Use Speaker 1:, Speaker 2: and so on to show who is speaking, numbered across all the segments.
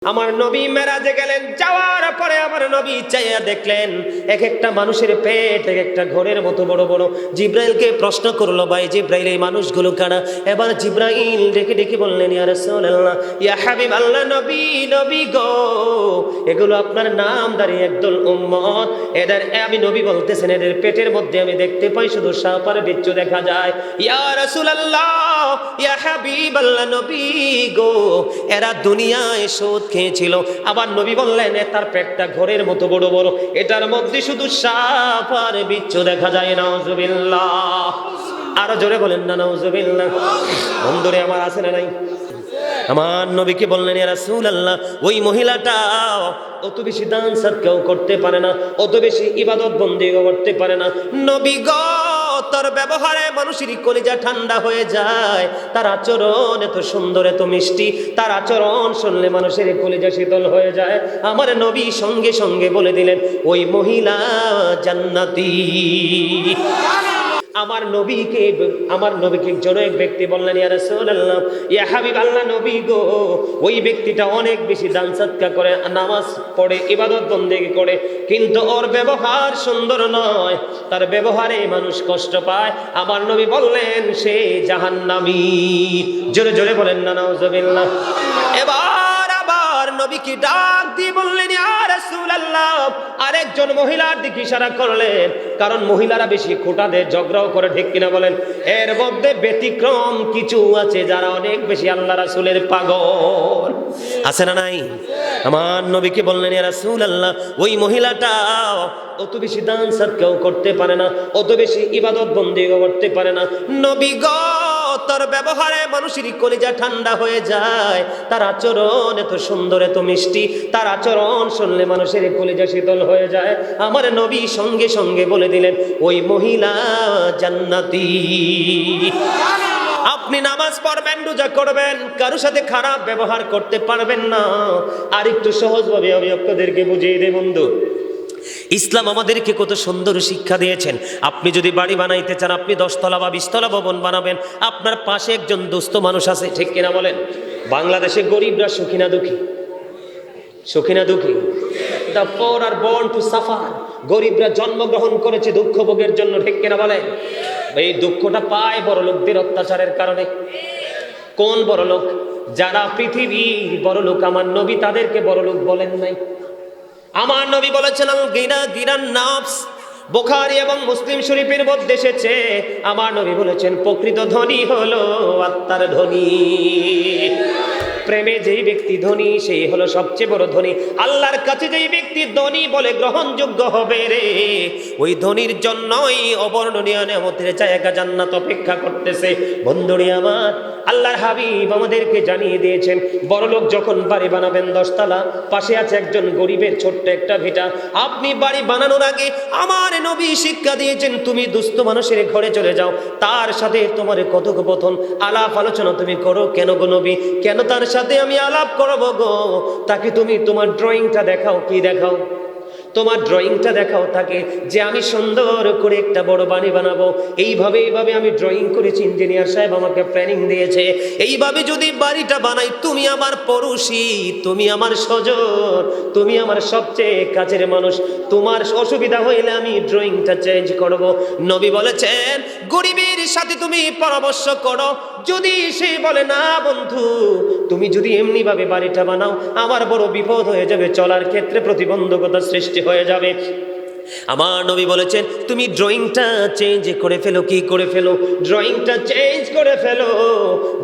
Speaker 1: আমার নবী মেরাজে গেলেন, যাওয়ার পরে আমার নবী চাইয়া দেখলেন এক একটা মানুষের পেট এক একটা ঘরের মতো বড় বড়। জিব্রাইলকে প্রশ্ন করলো, ভাই জিব্রাইল এই মানুষগুলো কারা? এবার জিব্রাইল ডেকে ডেকে বললেন, ইয়া রাসূলুল্লাহ, ইয়া হাবিব আল্লাহ, নবী নবী গো, এগুলো আপনার নামধারী একদল উম্মত। এদের আমি নবী বলতেছেন, এদের পেটের মধ্যে আমি দেখতে পাই শুধু সাপ আর বিচ্ছু দেখা যায়। ইয়া রাসূলুল্লাহ, ইয়া হাবিব আল্লাহ, নবী গো, এরা দুনিয়ায় সুদ খেয়েছিল। আবার নবী বললেন, তার পেটটা ঘরের মতো বড় বড়, এটার মধ্যে শুধু সাপ আর বিচ্ছু দেখা যায়। নাউজুবিল্লাহ। আরো জোরে বলেন না নাউজুবিল্লাহ। বন্ধুরে আমার আছে না নাই? আমার নবীকে বললেন, ইয়া রাসূলুল্লাহ, ওই মহিলাটা অত বেশি দান সাদকাও করতে পারে না, অত বেশি ইবাদত বন্দেগী করতে পারে না। নবী গো, তার ব্যবহারে মানুষের কলিজা ঠান্ডা হয়ে যায়, তার আচরণ এত সুন্দর এত মিষ্টি, তার আচরণ শুনলে মানুষের কলিজা শীতল হয়ে যায়। আমার নবী সঙ্গে সঙ্গে বলে দিলেন, ওই মহিলা জান্নাতি। আমার নবীকে একজন এক ব্যক্তি বললেন, ইয়া রাসূলুল্লাহ, ইয়া হাবিব আল্লাহ, নবী গো, ওই ব্যক্তিটা অনেক বেশি দান সাদকা করে, নামাজ পড়ে, ইবাদত বন্দেগী করে, কিন্তু ওর ব্যবহার সুন্দর নয়, তার ব্যবহারে মানুষ কষ্ট পায়। আমার নবী বললেন, সে জাহান্নামী। জোরে জোরে বলেন না নাউজুবিল্লাহ। এবার আবার নবীকে ডাক দিয়ে বললেন, ইয়া রাসূলুল্লাহ, আরেকজন মহিলার দিকে ইশারা করলেন, কারণ মহিলারা বেশি খোঁটা দেয়, ঝগড়াও করে, ঠিক কিনা বলেন? এর মধ্যে ব্যতিক্রম কিছু আছে যারা অনেক বেশি আল্লাহ রাসূলের পাগল, আছে না নাই? আমার নবীকে বললেন, ইয়া রাসূলুল্লাহ, ওই মহিলাটা অত বেশি দান সাদকাও করতে পারে না, অত বেশি ইবাদত বন্দেগী করতে পারে না। নবী গো, তার ব্যবহারে মানুষের কলিজা ঠান্ডা হয়ে যায়, তার আচরণ এত সুন্দর এত মিষ্টি, তার আচরণ শুনলে মানুষের কলিজা শীতল হয়ে যায়। আমার নবী সঙ্গে সঙ্গে বলে দিলেন, ওই মহিলা জান্নাতি। আপনি নামাজ পড়বেন, রোজা করবেন, কারো সাথে খারাপ ব্যবহার করতে পারবেন না। আর একটু সহজভাবে আমি আপনাদেরকে বুঝিয়ে দেব বন্ধু, ইসলাম আমাদেরকে কত সুন্দর শিক্ষা দিয়েছেন। আপনি যদি বাড়ি বানাইতে চান, আপনি 10 তলা বা 20 তলা ভবন বানাবেন, আপনার পাশে একজন দুস্থ মানুষ আছে, ঠিক কিনা বলেন? বাংলাদেশে গরিবরা সুখী না দুঃখী? সুখী না দুঃখী? The poor are born to suffer. গরিবরা জন্মগ্রহণ করেছে দুঃখ ভোগের জন্য, ঠিক কিনা বলেন? এই দুঃখটা পায় বড় লোকদের অত্যাচারের কারণে। কোন বড় লোক? যারা পৃথিবীর বড় লোক, আমার নবী তাদেরকে বড় লোক বলেন নাই। আমার নবী বলেছেন, আল গিনা গিনান নাফস। বুখারী এবং মুসলিম শরীফের মধ্যে এসেছে, আমার নবী বলেছেন, প্রকৃত ধনী হলো আত্মার ধনী। প্রেমে যেই ব্যক্তি ধনী, সেই হলো সবচেয়ে বড় ধনী। আল্লাহর কাছে যেই ব্যক্তি ধনী বলে গ্রহণযোগ্য হবে রে, ওই ধনীর জন্যই অবর্ণনীয় নেয়ামতের জায়গা জান্নাত অপেক্ষা করতেছে। বন্ধুরে আমার, আল্লাহর হাবিব আমাদেরকে জানিয়ে দিয়েছেন, বড়লোক যখন বাড়ি বানাবেন 10 তলা, পাশে আছে একজন গরিবের ছোট্ট একটা ভিটা। আপনি বাড়ি বানানোর আগে আমার নবী শিক্ষা দিয়েছেন, তুমি দুস্থ মানুষের ঘরে চলে যাও, তার সাথে তোমার কথোপকথন আলাপ আলোচনা তুমি করো। কেন গো নবী? কেন তার সাথে আমি আলাপ করবো গো? তাকে তুমি তোমার ড্রয়িংটা দেখাও। কি দেখাও? তোমার ড্রয়িংটা দেখাও তাকে, যে আমি সুন্দর করে একটা বড় বাড়ি বানাবো, এইভাবে আমি ড্রয়িং করেছি, ইঞ্জিনিয়ার সাহেব আমাকে প্ল্যানিং দিয়েছে, এইভাবে যদি বাড়িটা বানাই, তুমি আমার পড়োশি, তুমি আমার স্বজন, তুমি আমার সবচেয়ে কাছের মানুষ, তোমার অসুবিধা হইলে আমি ড্রয়িংটা চেঞ্জ করব। নবী বলেছেন, গরিবের সাথে তুমি পরামর্শ করো, যদি সে বলে না বন্ধু, তুমি যদি এমনি ভাবে বাড়িটা বানাও, আমার বড় বিপদ হয়ে যাবে, চলার ক্ষেত্রে প্রতিবন্ধকতা সৃষ্টি হয়ে যাবে। আমার নবী বলেছেন, তুমি ড্রয়িংটা চেঞ্জ করে ফেলো। কি করে ফেলো? ড্রয়িংটা চেঞ্জ করে ফেলো।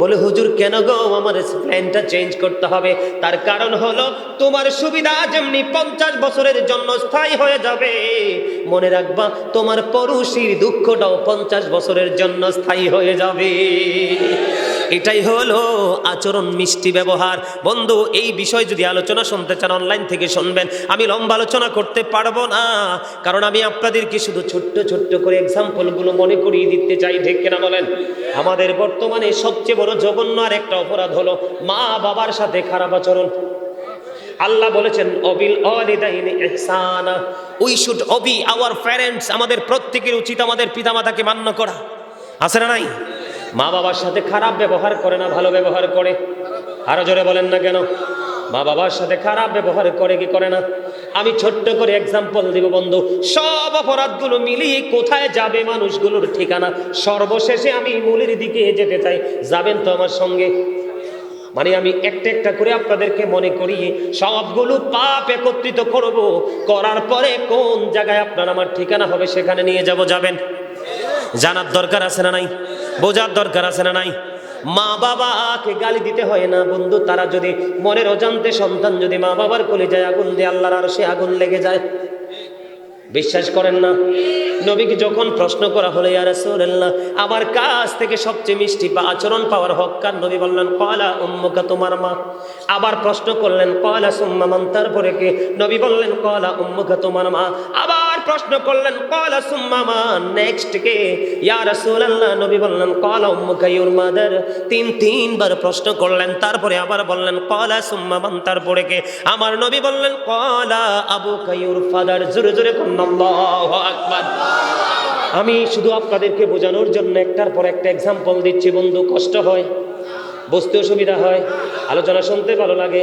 Speaker 1: বলে, হুজুর কেন গো আমার প্ল্যানটা চেঞ্জ করতে হবে? তার কারণ হলো, তোমার সুবিধা যেমনি 50 বছরের জন্য স্থায়ী হয়ে যাবে, মনে রাখবা তোমার পড়োশির দুঃখটাও 50 বছরের জন্য স্থায়ী হয়ে যাবে। এটাই হলো আচরণ, মিষ্টি ব্যবহার। বন্ধু, এই বিষয় যদি আলোচনা শুনতে চান, অনলাইন থেকে শুনবেন। আমি লম্বা আলোচনা করতে পারবো না, কারণ আমি আপনাদেরকে শুধু ছোট্ট ছোট্ট করে এক্সাম্পলগুলো মনে করিয়ে দিতে চাই, ঠিক কিনা বলেন? আমাদের বর্তমানে সবচেয়ে বড় জঘন্য আর একটা অপরাধ হলো মা বাবার সাথে খারাপ আচরণ। আল্লাহ বলেছেন, অবিল ওয়ালিদাইনি ইহসানা, we should obey our parents. আমাদের প্রত্যেকের উচিত আমাদের পিতামাতাকে মান্য করা, আছে না নাই? মা বাবার সাথে খারাপ ব্যবহার করে না, ভালো ব্যবহার করে। আরো জোরে বলেন না কেন? মা বাবার সাথে খারাপ ব্যবহার করে কি করে না? আমি ছোট্ট করে এক্সাম্পল দিব বন্ধু, সব অপরাধগুলো মিলিয়ে কোথায় যাবে মানুষগুলোর ঠিকানা? সর্বশেষে আমি মূলের দিকে যেতে চাই, যাবেন তো আমার সঙ্গে? মানে আমি একটা একটা করে আপনাদেরকে মনে করিয়ে সবগুলো পাপ একত্রিত করব, করার পরে কোন জায়গায় আপনার আমার ঠিকানা হবে সেখানে নিয়ে যাব। যাবেন? জানার দরকার আছে না নাই? বোঝার দরকার আছে না নাই? মা বাবাকে গালি দিতে হয় না বন্ধু, তারা যদি মনের অজান্তে সন্তান যদি মা বাবার কোলে যায় আগুন দিয়ে আল্লাহর আরশে আগুন লেগে যায়। বিশ্বাস করেন না? নবীকে যখন প্রশ্ন করা হলো, ইয়া রাসূলুল্লাহ, আমার কাছ থেকে সবচেয়ে মিষ্টি বা আচরণ পাওয়ার হক কার? নবী বললেন, ক্বালা উম্মুকা, তোমার মা। আবার প্রশ্ন করলেন, ক্বালা সুম্মা মান, তারপরে কে? নবী বললেন, ক্বালা উম্মুকা, তোমার মা। আবার প্রশ্ন করলেন, ক্বালা সুম্মা মান, নেক্সট কে? ইয়া রাসূলুল্লাহ, নবী বললেন, ক্বালা উম্মুকা ইউর মাদার। তিনবার প্রশ্ন করলেন, তারপরে আবার বললেন, ক্বালা সুম্মা মান, তারপরে কে? আমার নবী বললেন, ক্বালা আবুকা ইউর ফাদার। জোরে জোরে আল্লাহু আকবার। আমি শুধু আপনাদেরকে বোঝানোর জন্য একটার পর একটা এক্সাম্পল দিচ্ছি বন্ধু। কষ্ট হয়, বুঝতে অসুবিধা হয়, আলোচনা শুনতে ভালো লাগে?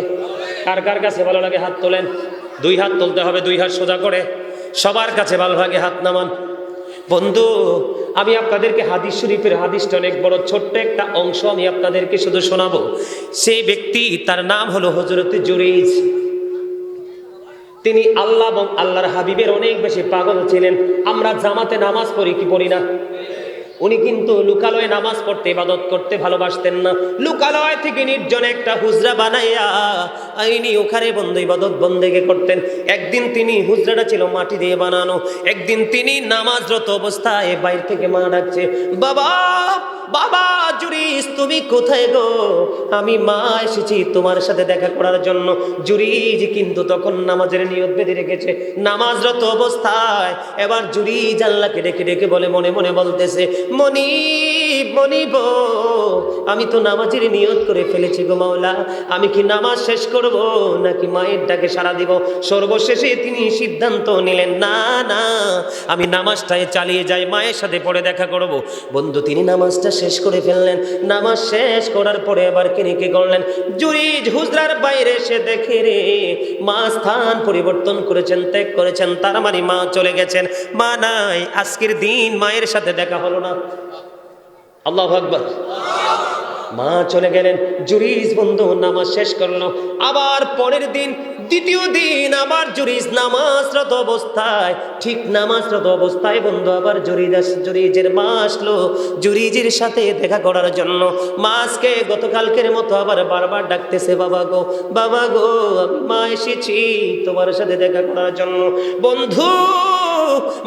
Speaker 1: কার কার কাছে ভালো লাগে হাত তোলেন। 2 হাত তুলতে হবে, 2 হাত সোজা করে। সবার কাছে ভালো লাগে হাত নামান। বন্ধু, আমি আপনাদেরকে হাদিস শরীফের হাদিসটা অনেক বড়, ছোট্ট একটা অংশ আমি আপনাদেরকে শুধু শোনাবো। সেই ব্যক্তি, তার নাম হলো হযরত জুরাইজ। তিনি আল্লাহ এবং আল্লাহর হাবিবের অনেক বেশি পাগল ছিলেন। আমরা জামাতে নামাজ পড়ি কি পড়ি না? উনি কিন্তু লুকালয়ে নামাজ পড়তে, ইবাদত করতে ভালোবাসতেন না। লুকালয় থেকে নির্জনে একটা হুজরা বানাইয়া আইনি ওখানে বন্ধু ইবাদত বন্দেগি করতেন। একদিন তিনি, হুজরাটা ছিল মাটি দিয়ে বানানো, একদিন তিনি নামাজরত অবস্থায় বাইরে থেকে মা ডাকছে, বাবা বাবা জুরিজ, তুমি কোথায় গো? আমি মা এসেছি তোমার সাথে দেখা করার জন্য। জুরিজ কিন্তু তখন নামাজের নিয়ত বেঁধে রেখেছে, নামাজরত অবস্থায়। এবার জুরিজ আল্লাহকে ডেকে ডেকে বলে, মনে মনে বলতেছে, মনিব মনিব, আমি তো নামাজের নিয়ত করে ফেলেছি গো মাওলা, আমি কি নামাজ শেষ করব নাকি মায়ের ডাকে সাড়া দিব? সর্বশেষে তিনি সিদ্ধান্ত নিলেন, না না, আমি নামাজটাই চালিয়ে যাই, মায়ের সাথে পরে দেখা করব। বন্ধু, তিনি নামাজটা শেষ করে ফেললেন। নামাজ শেষ করার পরে এবার তিনি কি করলেন? জুরিজ হুজরার বাইরে এসে দেখে রে, মা স্থান পরিবর্তন করেছেন, ত্যাগ করেছেন, তার মানে মা চলে গেছেন, মা নাই। আজকের দিন মায়ের সাথে দেখা হলো না। আল্লাহু আকবার। মা চলে গেলেন। জুরিজ বন্ধু নামাজ শেষ করলো। আবার পরের দিন, দ্বিতীয় দিন আবার জুরিজ নামাজরত অবস্থায়, ঠিক নামাজরত অবস্থায় বন্ধু আবার জুরিজের মা আসলো জুরিজের সাথে দেখা করার জন্য। মাকে গতকালকের মতো আবার বারবার ডাকতেছে, বাবা গো বাবা গো, আমি মা এসেছি তোমার সাথে দেখা করার জন্য। বন্ধু,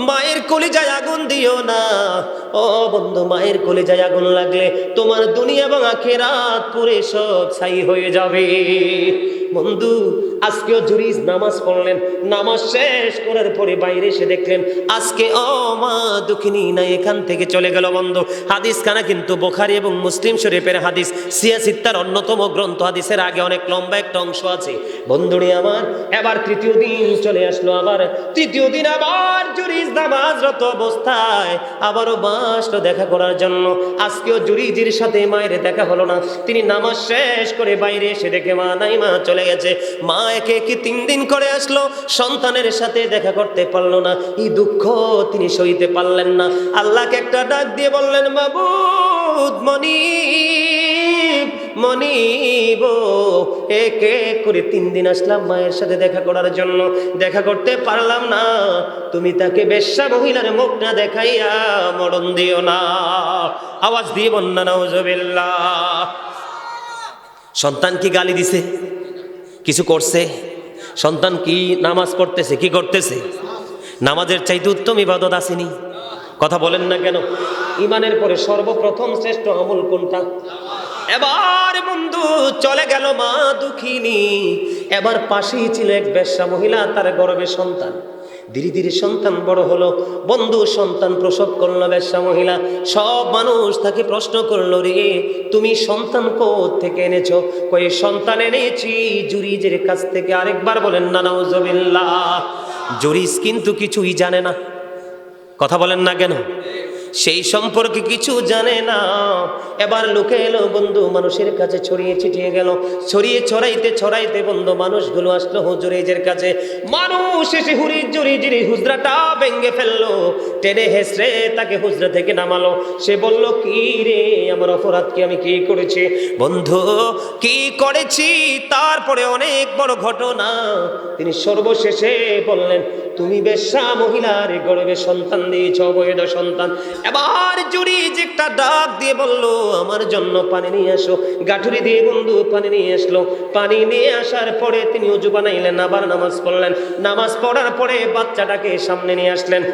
Speaker 1: মায়ের কলিজায় আগুন দিও না। ও বন্ধু, মায়ের কলিজায় আগুন লাগলে তোমার দুনিয়া এবং আখিরাত পুরে সব ছাই হয়ে যাবে। বন্ধু, আজকেও জুরিজ নামাজ পড়লেন। নামাজ শেষ করার পরে বাইরে এসে দেখলেন আজকে মা দুঃখিনী নাই, এখান থেকে চলে গেল। বন্ধু, হাদিস খানা কিন্তু বুখারী এবং মুসলিম শরীফের হাদিস, সিয়াসিত্তার অন্যতম গ্রন্থ। হাদিসের আগে অনেক লম্বা একটা অংশ আছে বন্ধুরে আমার। এবার তৃতীয় দিন চলে আসলো। আবার তৃতীয় দিন আবার জুরিজ নামাজরত অবস্থায় আবারও আসলো দেখা করার জন্য। আজকেও জুরিজের সাথে মায়ের দেখা হলো না। তিনি নামাজ শেষ করে বাইরে এসে দেখে মা নাই, মা চলে গেছে। মা একে একে 3 দিন করে আসলো, সন্তানের সাথে দেখা করতে পারলো না। এই দুঃখ তিনি সইতে পারলেন না। আল্লাহকে একটা ডাক দিয়ে বললেন, মাবুদ, মনিব মনিব, এক এক করে 3 দিন আসলাম মায়ের সাথে দেখা করার জন্য, দেখা করতে পারলাম না। তুমি তাকে বেশ্যা মহিলার মুখ না দেখাইয়া মরণ দিও না। আওয়াজ দিয়ে বন্যা নাউজুবিল্লাহ। সন্তান কি গালি দিছে? কিছু করছে? সন্তান কি নামাজ পড়তেছে? কি করতেছে? নামাজের চাইতে উত্তম ইবাদত আসেনি? কথা বলেন না কেন? ইমানের পরে সর্বপ্রথম শ্রেষ্ঠ আমল কোনটা? এবার বন্ধু চলে গেল মা দুঃখিনী। এবার পাশেই ছিল এক বেশ্যা মহিলা, তার গর্ভে সন্তান। ধীরে ধীরে সন্তান বড় হলো। বন্ধু, সন্তান প্রসব করলো বেশ্যা মহিলা। সব মানুষ তাকে প্রশ্ন করলো, রে তুমি সন্তান কোত্থেকে এনেছো? কয়ে সন্তান এনেছি জুরিজের কাছ থেকে। আরেকবার বলেন না নাউজুবিল্লাহ। জুরিজ কিন্তু কিছুই জানে না। কথা বলেন না কেন? সেই সম্পর্কে কিছু জানে না। এবার লোকে এলো বন্ধু, মানুষের কাছে ছড়িয়ে ছিটিয়ে গেল, ছড়িয়ে ছড়াইতে বন্ধু মানুষগুলো আসলো হুজুরের কাছে। মানুষ এসে হুজুরের হুজরাটা ভেঙে ফেললো, টেনে হেসড়ে তাকে হুজরা থেকে নামালো। সে বলল, কি রে, আমার অপরাধ কি, আমি কি করেছি? বন্ধু কি করেছি? তারপরে অনেক বড় ঘটনা তিনি সর্বশেষে বললেন, তুমি বেশ্যা মহিলার গর্ভে সন্তান দিয়েছ, অবৈধ সন্তান। এবার জুরিজ একটা ডাক দিয়ে বলল, আমার জন্য পানি নিয়ে আসো। গাঠুরি দিয়ে বন্ধু পানি নিয়ে আসলো। পানি নিয়ে আসার পরে তিনি ওযু বানাইলেন, আবার নামাজ পড়লেন। নামাজ পড়ার পরে বাচ্চাটাকে সামনে নিয়ে আসলেন।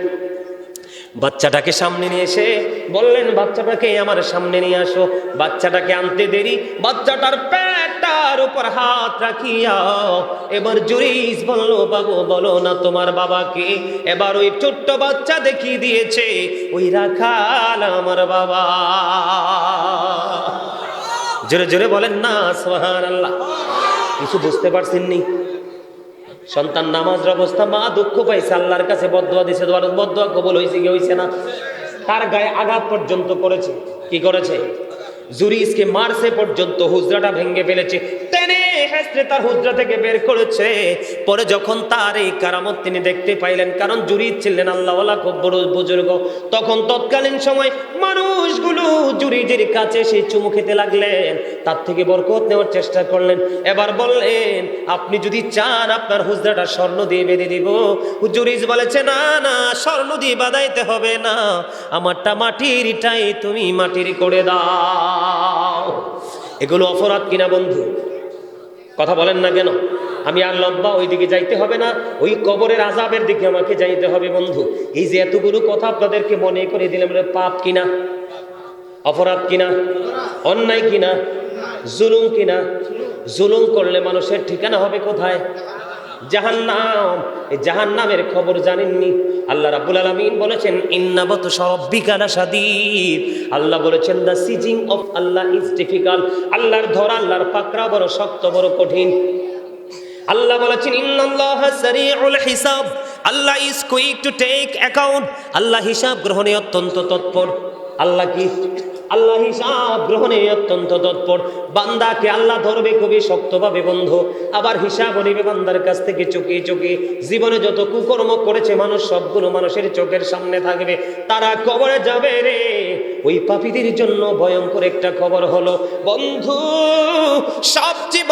Speaker 1: বাচ্চাটাকে সামনে নিয়ে এসে বললেন, বাচ্চাটাকে আমার সামনে নিয়ে আসো। বাচ্চাটাকে আনতে দেরি, বাচ্চাটার পেটটার উপর হাত রাখিয়া এবার জুরিজ বলল, বাবু বলো না তোমার বাবাকে। এবার ওই ছোট্ট বাচ্চা দেখিয়ে দিয়েছে, ওই রাখাল আমার বাবা। জোরে জোরে বলেন না সুবহানাল্লাহ। কিছু বুঝতে পারছেন নি? সন্তান নামাজের অবস্থা, মা দুঃখ পাইছে, আল্লাহর কাছে বদদুয়া দিছে, বদদুয়া কবুল হয়েছে কি হয়েছে না? তার গায়ে আঘাত পর্যন্ত করেছে। কি করেছে? জুরিজকে মারছে পর্যন্ত, হুজরাটা ভেঙে ফেলেছে, টেনে হেসড়ে তার হুজরা থেকে বের করেছে। পরে যখন তার এই কারামত তিনি দেখতে পাইলেন, কারণ জুরিজ ছিলেন আল্লাহওয়ালা, খুব বড় বুজুর্গ, তখন তৎকালীন সময় মানুষগুলো জুরিজের কাছে সে চুমু খেতে লাগলেন, তার থেকে বরকত নেওয়ার চেষ্টা করলেন। এবার বললেন, আপনি যদি চান আপনার হুজরাটা স্বর্ণ দিয়ে বেঁধে দিব। জুরিজ বলেছে, না না, স্বর্ণ দিয়ে বাঁধাইতে হবে না, আমারটা মাটির, এটাই তুমি মাটির করে দাও। এগুলো অপরাধ কিনা বন্ধু? কথা বলেন না কেন? আমি আর লম্বা ওই দিকে যাইতে হবে না, ওই কবরের আযাবের দিকে আমাকে যাইতে হবে বন্ধু। এই যে এতগুলো কথা আপনাদেরকে মনে করে দিলাম, পাপ কিনা, অপরাধ কিনা, অন্যায় কিনা, জুলুম কিনা? জুলুম করলে মানুষের ঠিকানা হবে কোথায়? জাহান্নাম। এই জাহান্নামের খবর জানেননি? আল্লাহ রাব্বুল আলামিন বলেছেন, ইন্না বাতশা রাব্বিকা লাশাদীদ। আল্লাহ বলেছেন, the seizing of Allah is difficult. আল্লাহর ধরা, আল্লাহর পাকড়া বড় শক্ত, বড় কঠিন। আল্লাহ বলেছেন, ইন্নাল্লাহা সারিউল হিসাব। Allah is quick to take account. আল্লাহ হিসাব গ্রহণে অত্যন্ত তৎপর। আল্লাহ কি? আল্লাহ হিসাব গ্রহণে অত্যন্ত তৎপর। বান্দাকে আল্লাহ ধরবে খুবই শক্তভাবে বন্ধু, আবার হিসাব নিবে বান্দার কাছ থেকে চুকিয়ে চুকিয়ে। জীবনে যত কুকর্ম করেছে মানুষ, সবগুলো মানুষের চোখের সামনে থাকবে, তারা কবরে যাবে রে। ওই পাপীদের জন্য ভয়ঙ্কর একটা খবর হলো বন্ধু, সবচেয়ে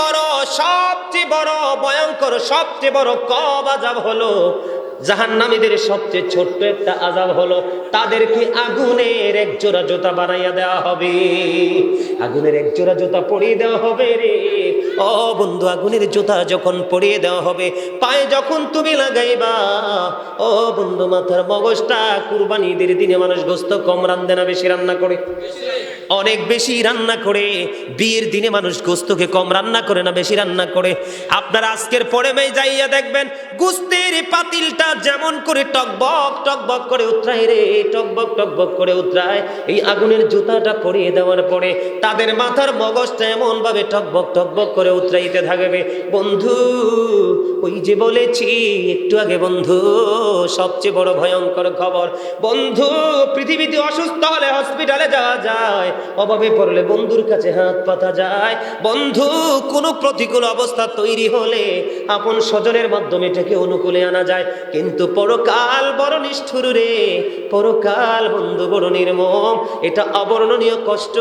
Speaker 1: বড় ভয়ঙ্কর, সবচেয়ে বড় কব আযাব হলো জাহান্নামীদের সবচেয়ে ছোট্ট একটা আযাব হলো, তাদেরকে আগুনের এক জোড়া জুতা বানাইয়া দেওয়া হবে। আগুনের এক জোড়া জুতা পরিয়ে দেওয়া হবে রে। ও বন্ধু, আগুনের জুতা যখন পরিয়ে দেওয়া হবে, পায়ে যখন তুমি লাগাইবা, ও বন্ধু, মাথার মগজটা, কুরবানি ঈদের দিনে মানুষ গোস্ত কম রান্ধে না বেশি রান্না করে? অনেক বেশি রান্না করে। বিয়ের দিনে মানুষ গোস্তকে কম রান্না করে না বেশি রান্না করে? আপনারা আজকের পরে মেয়ে যাইয়া দেখবেন, গোস্তের পাতিলটা যেমন করে টকবক টকবক করে উতরায় রে, টকবক টকবক করে উতরায়, এই আগুনের জুতাটা পরিয়ে দেওয়ার পরে তাদের মাথার মগজটা এমন ভাবে টকবক টকবক করে উতরাইতে থাকবে বন্ধু। ওই যে বলেছি একটু আগে বন্ধু, সবচেয়ে বড় ভয়ঙ্কর খবর বন্ধু, পৃথিবীতে অসুস্থ হলে হসপিটালে যাওয়া যায়, অভাবে পড়লে বন্ধুর কাছে হাত পাতা যায় বন্ধু, কোনো প্রতিকূল অবস্থা তৈরি হলে আপন স্বজনের মাধ্যমে এটাকে অনুকূলে আনা যায়। কিন্তু পরকাল বড় নিষ্ঠুর রে, পরকাল বন্ধু বড় নির্মম, এটা অবর্ণনীয় কষ্ট।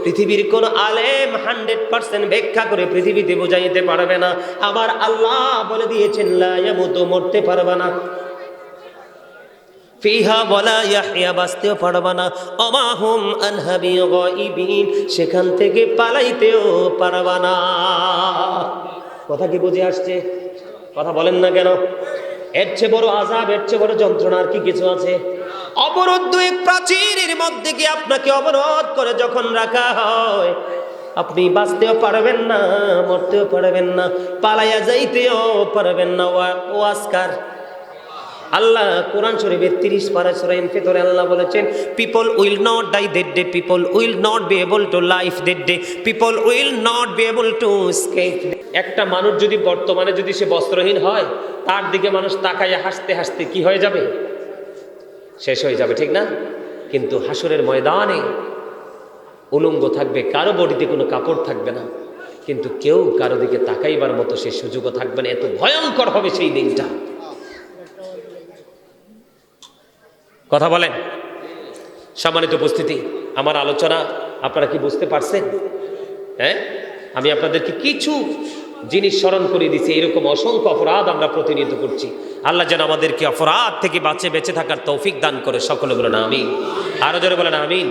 Speaker 1: পৃথিবীর কোন আলেম 100% ব্যাখ্যা করে পৃথিবীতে বোঝাইতে পারবে না। আবার আল্লাহ বলে দিয়েছেন, লা ইয়ামুতু, মরতে পারবে না, ফিহা ওয়ালা ইয়াহইয়া, বাঁচতেও পারবা না, ওমা হুম আনহা বিগাইবিন, সেখান থেকে পালাইতেও পারবা না। কথা কি বুঝে আসছে? কথা বলেন না কেন? এর চেয়ে বড় আযাব, এর চেয়ে বড় যন্ত্রণা আর কি কিছু আছে? অবরুদ্ধ এক প্রাচীরের মধ্যে কি আপনাকে অবরোধ করে যখন রাখা হয়, আপনি বাঁচতেও পারবেন না, মরতেও পারবেন না, পালাইয়া যাইতেও পারবেন না। ওয়াজকার আল্লাহ কোরআন শরীফের 30 পারা সূরা ইনফিতরে আল্লাহ বলেছেন, people will not die that day, people will not be able to life that day, people will not be able to escape. একটা মানুষ যদি বর্তমানে যদি সে বস্ত্রহীন হয়, তার দিকে মানুষ তাকাইয়া হাসতে হাসতে কি হয়ে যাবে? শেষ হয়ে যাবে, ঠিক না? কিন্তু হাসরের ময়দানে উলঙ্গ থাকবে, কারো বডিতে কোনো কাপড় থাকবে না, কিন্তু কেউ কারো দিকে তাকাইবার মতো সে সুযোগও থাকবে না। এত ভয়ঙ্কর হবে সেই দিনটা। কথা বলেন। সম্মানিত উপস্থিতি, আমার আলোচনা আপনারা কি বুঝতে পারছেন? হ্যাঁ, আমি আপনাদেরকে কিছু জিনিস স্মরণ করে দিচ্ছি। এরকম অসংখ্য অপরাধ আমরা প্রতিনিয়ত করছি। আল্লাহ যেন আমাদেরকে অপরাধ থেকে বেঁচে থাকার তৌফিক দান করে। সকলে বলেন আমিন। আরো জোরে বলেন আমিন।